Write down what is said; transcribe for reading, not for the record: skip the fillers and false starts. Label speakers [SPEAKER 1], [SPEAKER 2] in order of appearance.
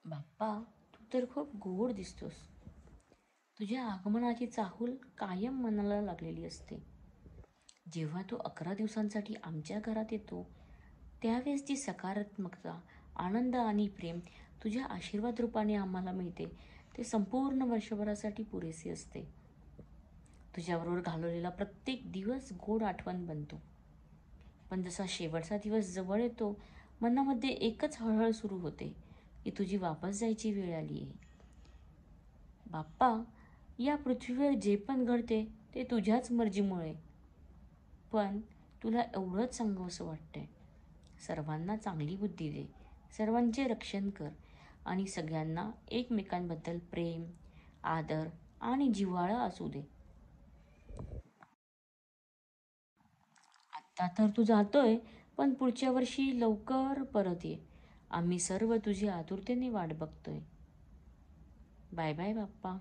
[SPEAKER 1] बाप्पा, तू तर खूप गोड दिसतोस. तुझ्या आगमनाची चाहूल कायम मनाला लागलेली असते. जेव्हा तू 11 दिवसांसाठी आमच्या घरात येतो, त्यावेळेस जी सकारात्मकता, आनंद आणि प्रेम तुझ्या आशीर्वाद रूपाने आम्हाला मिळते, ते संपूर्ण वर्षभरासाठी पुरेसे असते. तुझ्याबरोबर घालवलेला प्रत्येक दिवस गोड आठवण बनतो. पण जसा शेवटचा दिवस जवळ येतो, मनामध्ये एकच हळहळ सुरू होते की तुझी वापस जायची वेळ आली आहे. बाप्पा, या पृथ्वीवर जे पण घडते ते तुझ्याच मर्जीमुळे. पण तुला एवढंच सांगावंसं वाटतंय, सर्वांना चांगली बुद्धी दे, सर्वांचे रक्षण कर आणि सगळ्यांना एकमेकांबद्दल प्रेम, आदर आणि जिव्हाळा असू दे. आत्ता तर तू जातोय, पण पुढच्या वर्षी लवकर परत ये. आम्ही सर्व तुझी आतुरतेने वाट बघतोय. बाय बाय बाप्पा.